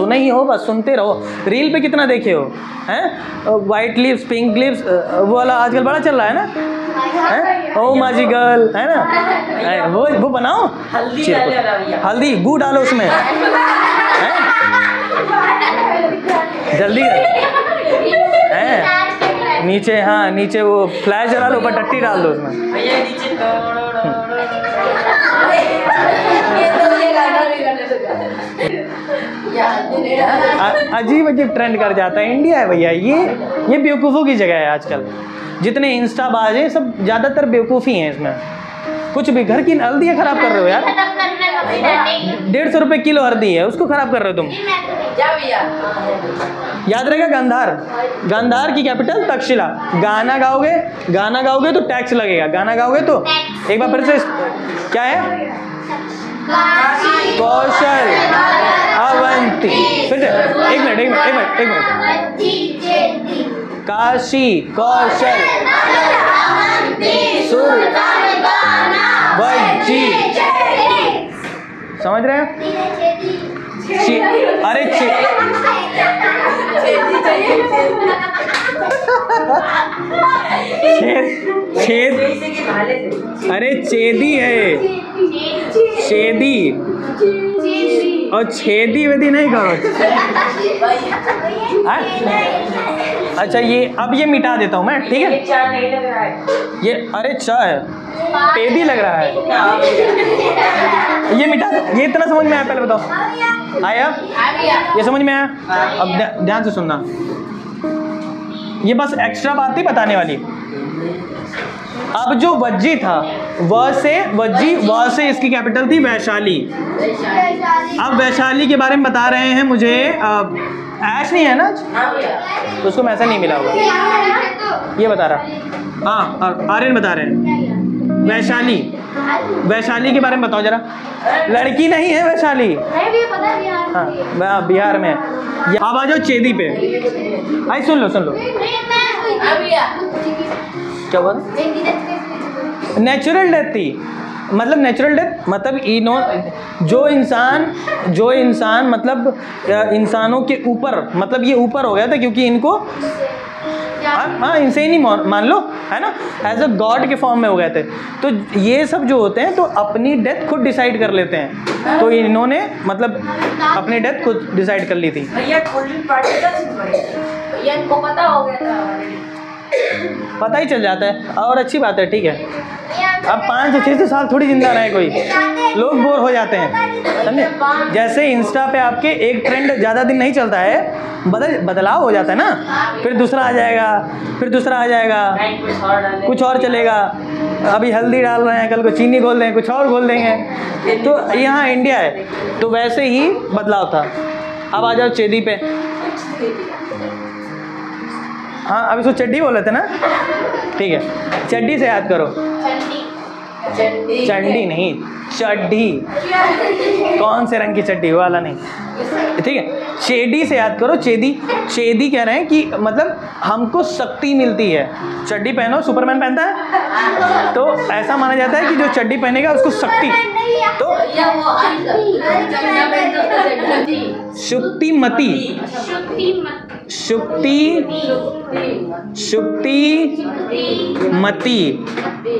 नहीं हो, बस सुनते रहो। रील पे कितना देखे हो हैं, वाइट लिप्स, पिंक लिप्स, वो वाला आजकल बड़ा चल रहा है ना, ओ माजी गर्ल है ना, वो बनाओ। हल्दी गू डालो उसमें, जल्दी है नीचे, हाँ नीचे वो फ्लैश जला लो, ऊपर टट्टी डाल दो उसमें। अजीब अजीब ट्रेंड कर जाता है। इंडिया है भैया, ये बेवकूफ़ों की जगह है आजकल। जितने इंस्टाबाज हैं सब ज़्यादातर बेवकूफ़ी हैं इसमें। कुछ भी घर की हल्दी खराब कर रहे हो यार, 150 रुपये किलो हल्दी है, उसको खराब कर रहे हो तुम। याद रहेगा गांधार, गांधार की कैपिटल तक्षशिला। गाना गाओगे तो टैक्स लगेगा, गाना गाओगे तो। एक बार फिर से, क्या है, कौशल अवंती, फिर से एक मिनट। काशी कौशल सुर वज्जी, समझ रहे हैं? अरे अरे चेदी है, छेदी और छेदी वेदी नहीं करो। अच्छा अब ये मिटा देता हूँ मैं, ठीक है। ये अरे चा है, टेदी लग रहा है, ये मिटा दो। ये इतना समझ में आया, पहले बताओ आया? ये समझ में आया? अब ध्यान से सुनना, ये बस एक्स्ट्रा बात थी बताने वाली। अब जो वज्जी था, व से वज्जी, व से इसकी कैपिटल थी वैशाली। अब वैशाली के बारे में बता रहे हैं मुझे, ऐश नहीं है ना, तो उसको मैसेज नहीं मिला होगा, ये बता रहा। हाँ आर्यन बता रहे हैं वैशाली के बारे में बताओ जरा। लड़की नहीं है वैशाली, हाँ बिहार में। अब आ जाओ चेदी पे। आई सुन लो क्या बोला, नेचुरल डेथ थी। मतलब नेचुरल डेथ मतलब जो इंसान मतलब इंसानों के ऊपर, मतलब ये ऊपर हो गया था क्योंकि इनको हाँ इनसे ही नहीं मान लो, है ना, एज अ गॉड के फॉर्म में हो गए थे। तो ये सब जो होते हैं तो अपनी डेथ खुद डिसाइड कर लेते हैं, तो इन्होंने मतलब अपनी डेथ खुद डिसाइड कर ली थी। पता ही चल जाता है, और अच्छी बात है, ठीक है। अब 5 से 6 साल थोड़ी जिंदा रहे कोई, लोग बोर हो जाते हैं, समझे। जैसे इंस्टा पे आपके एक ट्रेंड ज़्यादा दिन नहीं चलता है, बदलाव हो जाता है ना, फिर दूसरा आ जाएगा, कुछ और चलेगा। अभी हल्दी डाल रहे हैं, कल को चीनी घोल देंगे, कुछ और घोल देंगे। तो यहाँ इंडिया है, तो वैसे ही बदलाव था। अब आ जाओ चेदी पे। हाँ अभी इसको चड्डी बोले थे ना, ठीक है। चड्डी से याद करो, चड्डी नहीं, चड्डी, कौन से रंग की चड्डी वाला नहीं, ठीक है। चेदी से याद करो, चेदी कह रहे हैं कि मतलब हमको शक्ति मिलती है। चड्डी पहनो, सुपरमैन पहनता है, तो ऐसा माना जाता है कि जो चड्डी पहनेगा उसको शक्ति, तो शुक्तिमती,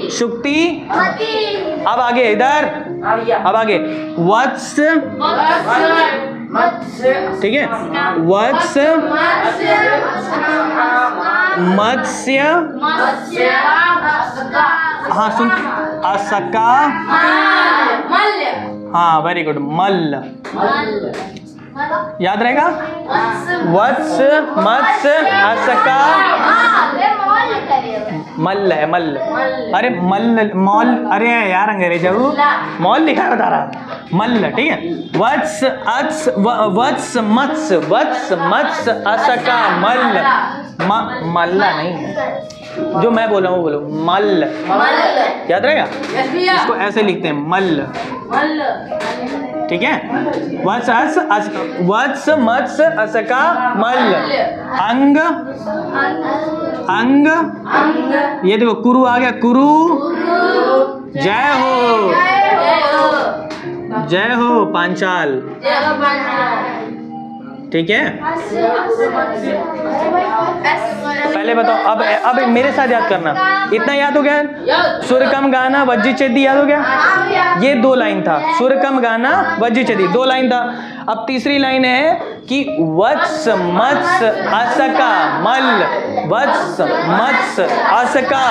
शुक्ति। अब आगे इधर, अब आगे वत्स, ठीक है, वत्स, मत्स्य, हाँ सुन, असका, हाँ वेरी गुड, मल्ल, याद रहेगा। वत्स, मत्स्य, असका, मल्ल है, मल्ल। अरे मल्ल, मॉल, अरे यार अंग्रेजी मॉल लिखा है, बता रहा, मल्ल, ठीक है। वत्स, अत्स, वत्स, मत्स्य, असका, मल्ल, मल्ला नहीं, जो मैं बोल रहा हूँ बोलो, मल्ल, याद रहेगा। इसको ऐसे लिखते हैं, मल्ल, ठीक है। वत्स, मत्स्य, असका, मल्ल। अंग, ये देखो कुरु आ गया, कुरु, जय हो पांचाल। ठीक है, पहले बताओ। अब मेरे साथ याद करना। इतना याद हो गया? सुरकम गाना वज्जी चेदी याद हो गया? ये 2 लाइन था। सुरकम गाना वज्जी चेदी 2 लाइन था। अब तीसरी लाइन है कि वत्स मत्स असका मल, वत्स मत्स असका,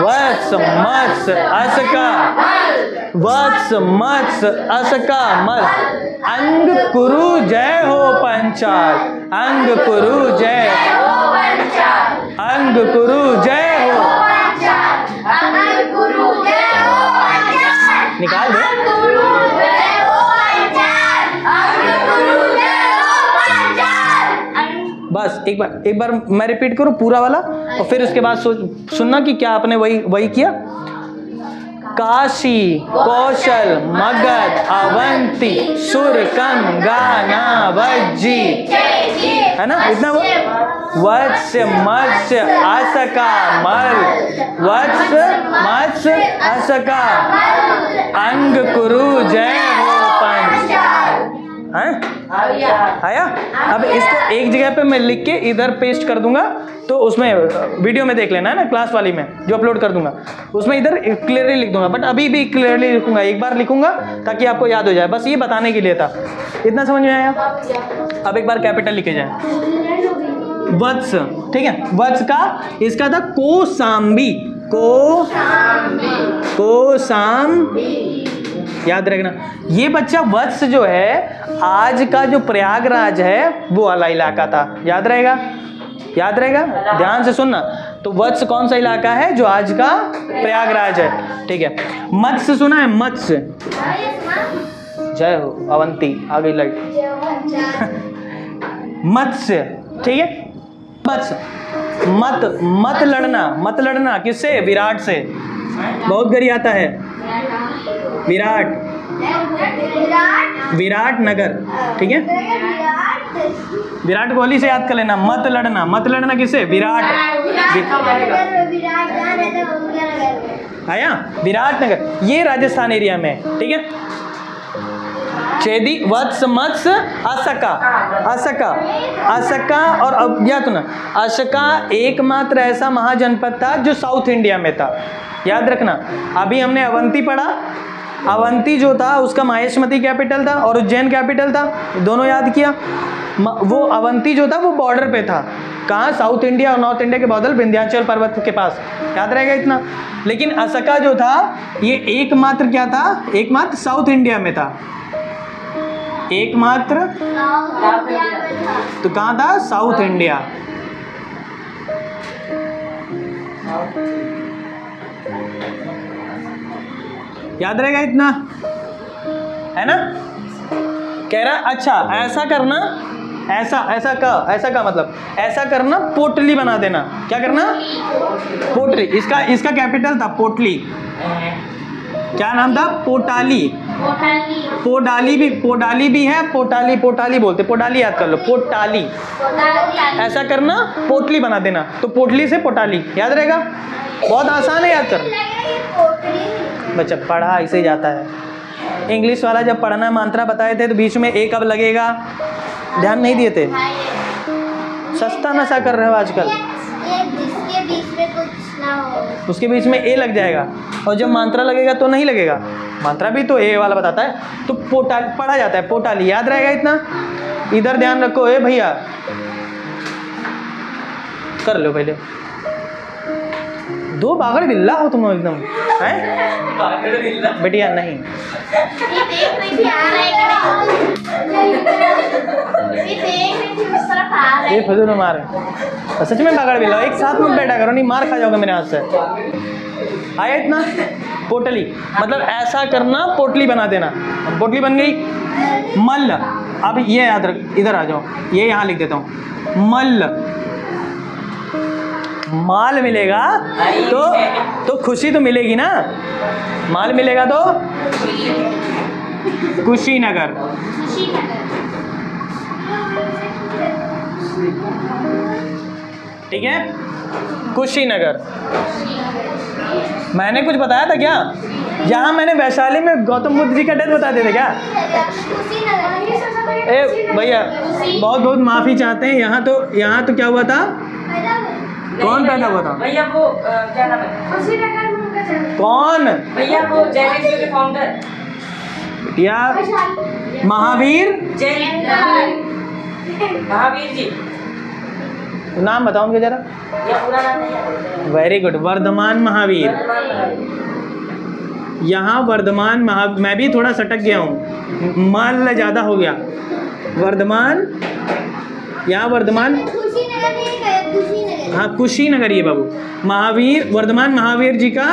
वत्स मत्स असका, वत्स मत्स असका मल। अंग कुरु जय हो पंचाल, अंग कुरु जय, अंग कुरु जय हो, निकाल दो। बस एक बार मैं रिपीट करूं पूरा वाला, और फिर उसके बाद सुनना कि क्या आपने वही किया। काशी कौशल मगध अवंती सुरकम गाना वज्जी, है ना? इतना वो वत्स मत्स्य असका मल, वत्स मत्स्य असका अंग कुरु जय हो पंच। आया? अब इसको एक जगह पे मैं लिख के इधर पेस्ट कर दूंगा, तो उसमें वीडियो में देख लेना है ना, क्लास वाली में जो अपलोड कर दूंगा उसमें इधर क्लियरली लिख दूंगा। बट अभी भी क्लियरली लिखूंगा, एक बार लिखूंगा ताकि आपको याद हो जाए। बस ये बताने के लिए था। इतना समझ में आया? अब एक बार कैपिटल लिखे जाए। वत्स, ठीक है, वत्स का इसका था कोसाम्बी, कोसाम्बी, याद रखना। ये बच्चा वत्स जो है आज का जो प्रयागराज है वो वाला इलाका था, याद रहेगा? याद रहेगा? ध्यान से सुनना। तो वत्स कौन सा इलाका है जो आज का प्रयागराज है, ठीक है। मत्स्य सुना है? मत्स्य, जय हो अवंती, आ गई लाइट। मत्स्य, ठीक है, मत्स्य। मत लड़ना किससे? विराट से। बहुत गरी आता है विराट नगर, ठीक है। विराट कोहली से याद कर लेना। मत लड़ना किससे? विराट। आया? विराट नगर, ये राजस्थान एरिया में, ठीक है। चेदी वत्स मत्स्य असका और अब याद ना, असका एकमात्र ऐसा महाजनपद था जो साउथ इंडिया में था, याद रखना। अभी हमने अवंती पढ़ा, अवंती जो था उसका माहेश्मती कैपिटल था और उज्जैन कैपिटल था, दोनों याद किया। वो अवंती जो था वो बॉर्डर पे था, कहाँ? साउथ इंडिया और नॉर्थ इंडिया के बॉर्डर, विंध्याचल पर्वत के पास, याद रहेगा इतना। लेकिन असका जो था ये एकमात्र क्या था? एकमात्र साउथ इंडिया में था, एकमात्र। तो कहाँ था? South India. याद रहेगा इतना, है ना? कह रहा अच्छा ऐसा करना, ऐसा का मतलब ऐसा करना, पोटली बना देना। क्या करना? पोटली। इसका कैपिटल था पोटली। क्या नाम था? पोटाली। पोडाली भी है, पोटाली बोलते, पोडाली याद कर लो, पोटाली। ऐसा करना, पोटली बना देना, तो पोटली से पोटाली, याद रहेगा। बहुत आसान है याद कर। बच्चा पढ़ा ऐसे ही जाता है। इंग्लिश वाला जब पढ़ना मात्रा बताए थे तो बीच में ए कब लगेगा ध्यान नहीं दिए थे। सस्ता नशा कर रहे हो आजकल। उसके बीच में ए लग जाएगा और जब मात्रा लगेगा तो नहीं लगेगा। मात्रा भी तो ए वाला बताता है, तो पढ़ा जाता है पोटाली, याद रहेगा इतना। इधर ध्यान रखो ए भैया, कर लो पहले। दो बागड़ बिल्ला हो तुम एकदम, हैं बेटिया? नहीं ये फजूल मार है। सच में बागड़ बिल्ला, एक साथ में बैठा करो, नहीं मार खा जाओगे मेरे हाथ से। आया इतना? पोटली मतलब ऐसा करना, पोटली बना देना। पोटली बन गई। मल्ल, अब ये याद रख, इधर आ जाओ, ये यहाँ लिख देता हूँ। मल्ल, माल मिलेगा तो खुशी तो मिलेगी ना। माल मिलेगा तो कुशीनगर। ठीक है, कुशीनगर। मैंने कुछ बताया था क्या? यहाँ मैंने वैशाली में गौतम बुद्ध जी का डेथ बता दिए थे क्या? ए भैया बहुत बहुत माफ़ी चाहते हैं। यहाँ तो क्या हुआ था? कौन पैदा हुआ था भैया? वो क्या नाम है? कौन भैया वो जैन के फाउंडर या महावीर महावीर जी। नाम बताओ उनके जरा। या पूरा नाम नहीं है? Very good, Vardhaman Mahavir. यहाँ वर्धमान मैं भी थोड़ा सटक गया हूँ, माल ज़्यादा हो गया। वर्धमान, यहाँ वर्धमान, हाँ कुशीनगर ये बाबू। महावीर, वर्धमान महावीर जी का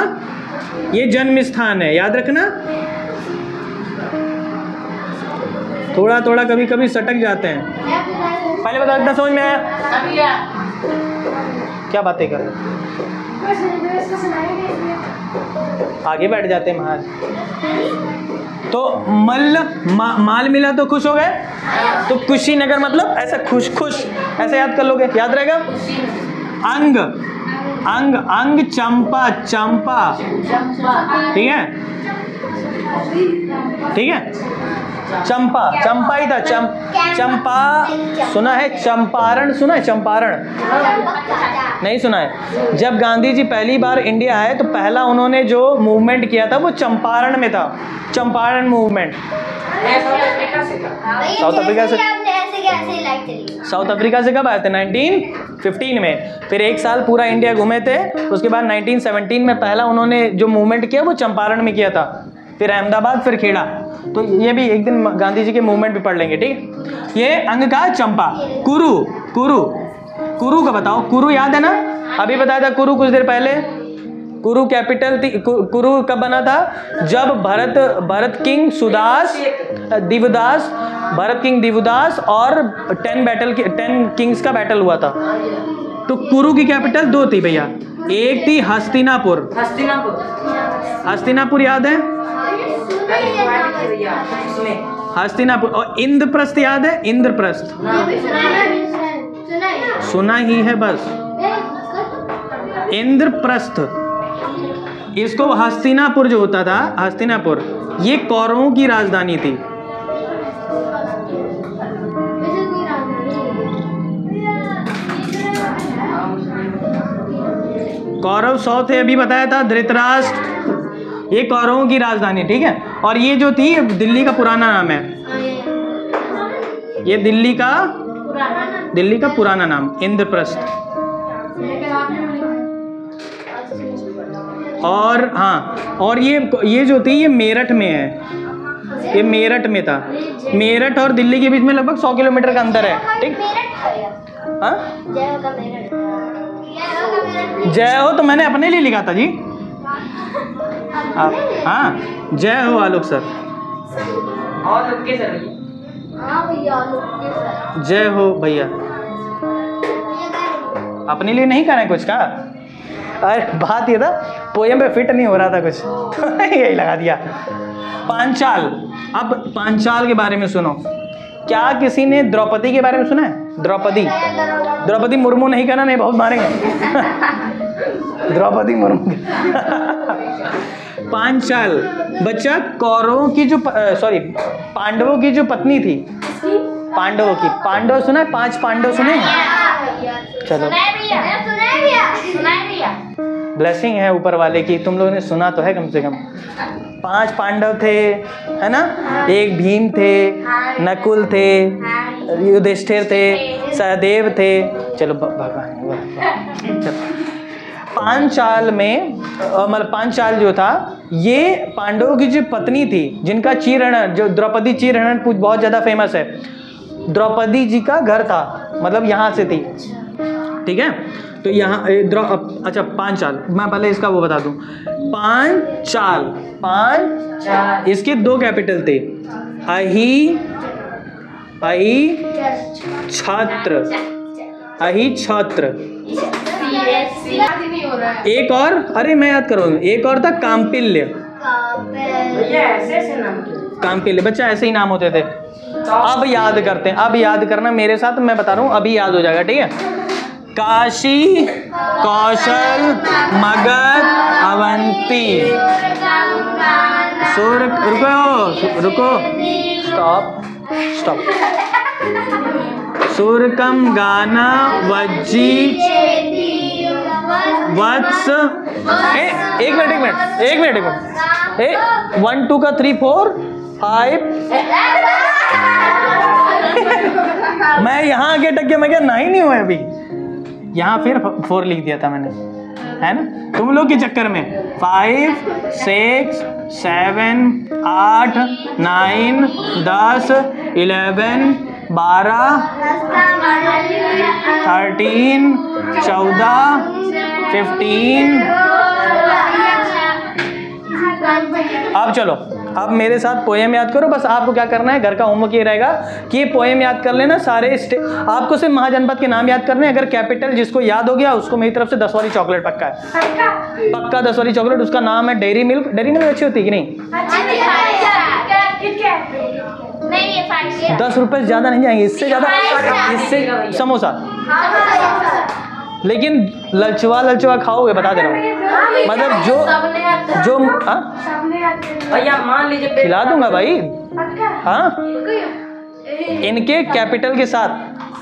ये जन्म स्थान है, याद रखना। थोड़ा थोड़ा कभी कभी सटक जाते हैं। पहले बताओ इतना समझ में आया? क्या बातें कर रहे हैं? आगे बैठ जाते हैं महाराज। तो माल मिला तो खुश हो गए, तो कुशीनगर मतलब ऐसा खुश खुश ऐसे याद कर लोगे, याद रहेगा। अंग अंग अंग चंपा चंपा, ठीक है ठीक है। चंपा चंपा ही था, चंपा सुना है? चंपारण सुना है? चंपारण नहीं सुना है? जब गांधी जी पहली बार इंडिया आए तो पहला उन्होंने जो मूवमेंट किया था वो चंपारण में था, चंपारण मूवमेंट। साउथ अफ्रीका से कब आए थे? 1915 में। फिर एक साल पूरा इंडिया घूमे थे। उसके बाद 1917 में पहला उन्होंने जो मूवमेंट किया वो चंपारण में किया था, फिर अहमदाबाद, फिर खेड़ा। तो ये भी एक दिन गांधी जी के मूवमेंट भी पढ़ लेंगे, ठीक। ये अंग का चंपा। कुरु कुरु कुरु का बताओ, कुरु याद है ना? अभी बताया था कुरु कुछ देर पहले। कुरु कैपिटल थी। कुरु कब बना था? जब भरत किंग दिवदास और 10 किंग्स का बैटल हुआ था। तो कुरु की कैपिटल 2 थी भैया, एक थी हस्तिनापुर। हस्तिनापुर याद है? हस्तिनापुर। और इंद्रप्रस्थ याद है? इंद्रप्रस्थ सुना ही है बस। इंद्रप्रस्थ, इसको हस्तिनापुर जो होता था, हस्तिनापुर ये कौरवों की राजधानी थी। कौरव 100 थे, अभी बताया था। धृतराष्ट्र ये कौरवों की राजधानी, ठीक है। और ये जो थी दिल्ली का पुराना नाम है, ये दिल्ली का पुराना नाम इंद्रप्रस्थ। और हाँ, और ये जो थी ये मेरठ में है, ये मेरठ में था। मेरठ और दिल्ली के बीच में लगभग 100 किलोमीटर का अंतर है, ठीक। हाँ जय हो तो मैंने अपने लिए लिखा था जी। हाँ जय हो आलोक सर। और लोग के सर जय हो भैया। अपने लिए नहीं करना है कुछ का? अरे बात ये था, पोएम पे फिट नहीं हो रहा था कुछ तो यही लगा दिया। पांचाल। अब पांचाल के बारे में सुनो। क्या किसी ने द्रौपदी के बारे में सुना है? द्रौपदी मुर्मू नहीं कहना, नहीं बहुत मारेंगे। द्रौपदी मुर्मू। पांचाल बच्चा कौरवों की जो पांडवों की जो पत्नी थी। पांडवों की, पांडव सुना है? 5 पांडव सुने हैं? चलो ब्लेसिंग है ऊपर वाले की, तुम लोगों ने सुना तो है कम से कम। 5 पांडव थे, है ना? एक भीम थे, नकुल थे, युधिष्ठिर थे, सहदेव थे। चलो भगवान। पांचाल में मतलब पांचाल जो था ये पांडवों की जो पत्नी थी, जिनका चीरहरण, जो द्रौपदी चीरहरण बहुत ज़्यादा फेमस है। द्रौपदी जी का घर था, मतलब यहाँ से थी, ठीक है। तो यहाँ अच्छा पांचाल, मैं पहले इसका वो बता दूं। पांचाल इसके 2 कैपिटल थे, अहिछत्र। एक और, अरे मैं याद करूँ, एक और था काम्पिल्य। काम्पिल्य बच्चा ऐसे ही नाम होते थे। अब याद करते हैं, अब याद करना मेरे साथ, मैं बता रहा हूँ अभी याद हो जाएगा, ठीक है। काशी, कौशल, मगध, अवंती। रुको स्टॉप। स्टॉप। सुर कम गाना वज्जी वत्स। एक मिनट 1 2 का 3 4 5। मैं यहाँ आगे टक गया, मैं क्या 9 नहीं हुआ अभी, यहाँ फिर 4 लिख दिया था मैंने, है ना, तुम लोग के चक्कर में। 5 6 7 8 9 10 11 12 13 14 15। अब चलो, अब मेरे साथ पोएम याद करो। बस आपको क्या करना है, घर का होमवर्क ये रहेगा कि ये पोएम याद कर लेना सारे। आपको सिर्फ महाजनपद के नाम याद करने हैं। अगर कैपिटल जिसको याद हो गया उसको मेरी तरफ से 10 वाली चॉकलेट पक्का है, पक्का 10 वाली चॉकलेट। उसका नाम है डेयरी मिल्क। डेयरी मिल्क अच्छी होती है कि नहीं? 10 रुपए ज्यादा नहीं जाएंगे, इससे ज्यादा, इससे समोसा। लेकिन ललचवा खाओगे, बता दे रहा हूँ। मतलब जो भैया मान लीजिए खिला दूंगा भाई। हाँ, इनके कैपिटल के साथ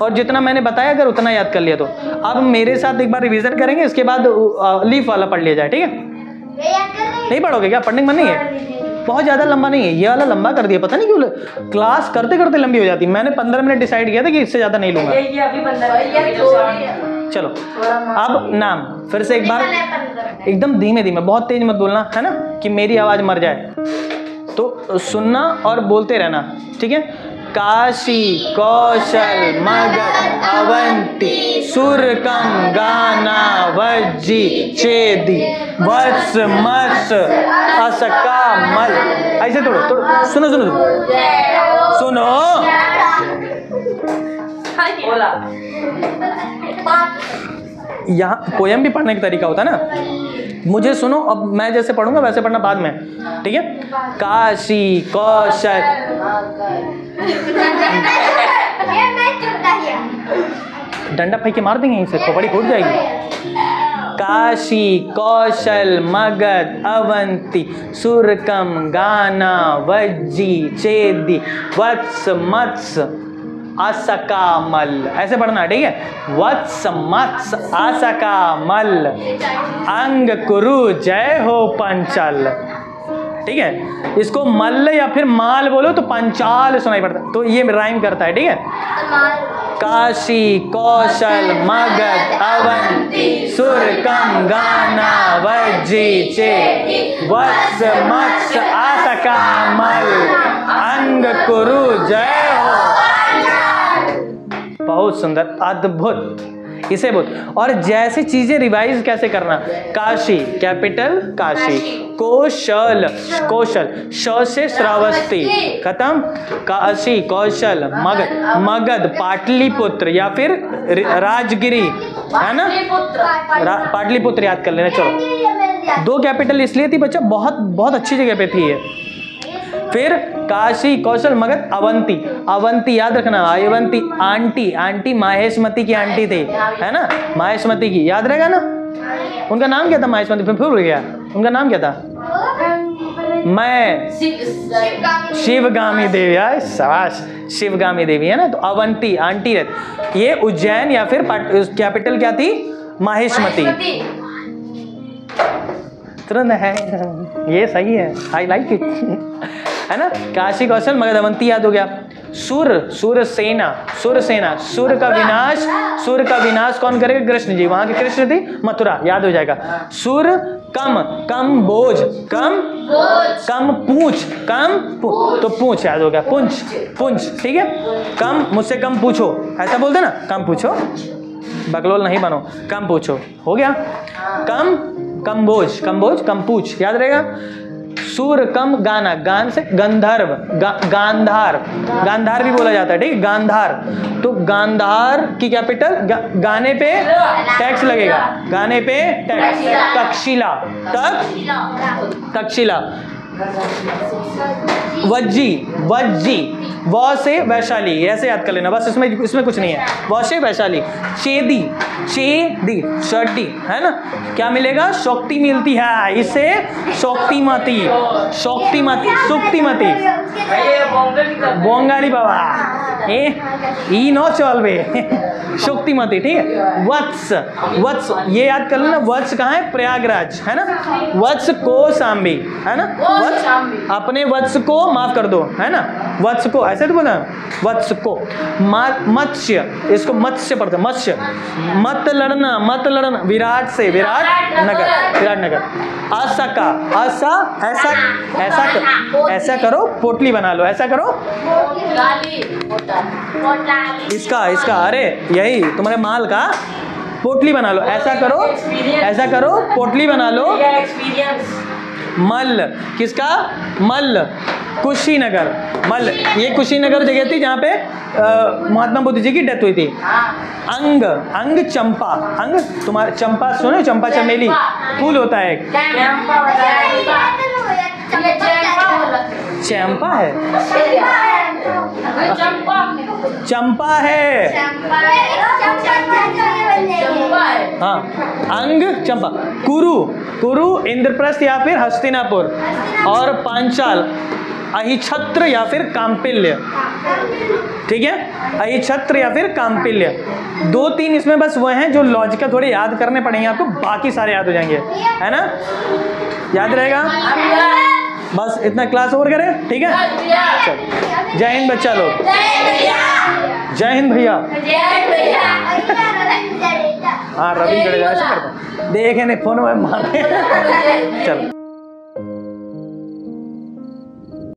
और जितना मैंने बताया अगर उतना याद कर लिया तो। अब मेरे साथ एक बार रिवीजन करेंगे, इसके बाद लीफ वाला पढ़ लिया जाए, ठीक है? नहीं पढ़ोगे क्या? पढ़ने का मन नहीं है? बहुत ज़्यादा लंबा नहीं है, ये वाला लंबा कर दिया, पता नहीं क्यों क्लास करते करते लंबी हो जाती है। मैंने 15 मिनट डिसाइड किया था कि इससे ज़्यादा नहीं लूँगा। ये अभी 15 चलो अब नाम फिर से एक बार, एकदम धीमे धीमे, बहुत तेज मत बोलना, है ना, कि मेरी आवाज़ मर जाए। तो सुनना और बोलते रहना, ठीक है? काशी कौशल मगध अवंती सुरकम गाना वज्जी चेदी वत्स मत्स असका मल। ऐसे थोड़ा सुनो बोला। यहाँ पोयम भी पढ़ने का तरीका होता है ना। मुझे सुनो, अब मैं जैसे पढ़ूंगा वैसे पढ़ना बाद में, ठीक है? काशी कौशल, डंडा फेंक के मार देंगे यहीं से, खोपड़ी फूट जाएगी। काशी कौशल मगध अवंती सुरकम गाना वज्जी चेदी वत्स मत्स असकामल। ऐसे पढ़ना, ठीक है? वत्स मत्स असकामल अंग कुरु जय हो पंचल, ठीक है? इसको मल्ल या फिर माल बोलो तो पंचाल सुनाई पड़ता है, तो ये राइम करता है, ठीक है? काशी कौशल मगध अवंती सुरकम गाना वज्जी चेदी वत्स मत्स असकामल अंग कुरु जय हो। बहुत सुंदर, अद्भुत, इसे बोल। और जैसी चीजें रिवाइज कैसे करना, काशी कैपिटल काशी, कौशल कौशल श से श्रावस्ती खत्म, काशी कौशल मगध मगध पाटलिपुत्र या फिर राजगिरी, है ना? पाटलिपुत्र याद कर लेना। चलो, 2 कैपिटल इसलिए थी बच्चा, बहुत अच्छी जगह पे थी ये। फिर काशी कौशल मगध अवंती, अवंती याद रखना, अवंती आंटी माहेशमती की आंटी थी, है ना? माहेशमती की याद रहेगा ना? उनका नाम क्या था? माहेशमती, फिर भूल गया उनका नाम क्या था? मैं शिवगामी देवी, शाबाश, शिवगामी देवी, है ना? तो अवंती आंटी रहती। ये उज्जैन या फिर कैपिटल क्या थी? माहेशमती। तुरंत है, ये सही है, आई लाइक इट, है ना? काशी कौशल मगध अवंती याद हो गया। सुर सेना, सुर का विनाश कौन करेगा? कृष्ण जी। वहां के कृष्ण थी मथुरा, याद हो जाएगा। सुर कम बोझ, कम पूछ, तो पूछ याद हो गया, पुंछ, ठीक है? कम, मुझसे कम पूछो, ऐसा बोलते ना, कम पूछो, बकलोल नहीं बनो, कम पूछो, हो गया? कम बोझ, कम पूछ, याद रहेगा। सुर कम गाना, गान से गंधर्व, गांधार भी बोला जाता है, ठीक है? गांधार, तो गांधार की कैपिटल गाने पे टैक्स लगेगा, गाने पे टैक्स। तक्षशिला, वज्जी व से वैशाली, ऐसे याद कर लेना बस, इसमें कुछ नहीं है। व से वैशाली। चेदी, चेदी शड्डी है ना, क्या मिलेगा? शक्ति मिलती है इससे, शक्तिमती, शक्तिमती, सुक्तिमती, बोंगाली बाबा ई नो चलबे शक्तिमती, ठीक है। वत्स, वत्स ये याद कर लेना, वत्स कहाँ है? प्रयागराज है ना। वत्स कोशाम्बी है ना, वत्स अपने वत्स को माफ कर दो है ना, वत्स को ऐसे तो बोला, वत्स को। मत्स्य, इसको मत्स्य पढ़ते, मत्स्य। मत लड़ना, मत लड़ना, विराट से, विराट नगर, विराट नगर। असका, असा, ऐसा, ऐसा करो, पोटली बना लो, ऐसा करो। इसका अरे यही तुम्हारे माल का पोटली बना लो, ऐसा करो, ऐसा करो, पोटली बना लो। मल, किसका? मल, कुशीनगर, मल ये कुशीनगर जगह थी जहाँ पे महात्मा बुद्ध जी की डेथ हुई थी। अंग, अंग चंपा, अंग तुम्हारा चंपा, सुनो चंपा चमेली फूल होता है। चंपा है, चंपा है, हाँ। अंग चंपा। कुरु, कुरु इंद्रप्रस्थ या फिर हस्तिनापुर, और पांचाल अहिछत्र या फिर काम्पिल्य, ठीक है, अहिछत्र या फिर काम्पिल्य। 2-3 इसमें बस वो हैं जो लॉजिकल थोड़े याद करने पड़ेंगे आपको, बाकी सारे याद हो जाएंगे, है ना, याद रहेगा। बस इतना क्लास ओवर करें, ठीक है। चल, जय हिंद बच्चा लोग, जय हिंद भैया। हाँ रविंद्र जडेजा ऐसे करता, देखे नहीं फोन में मारते। चल।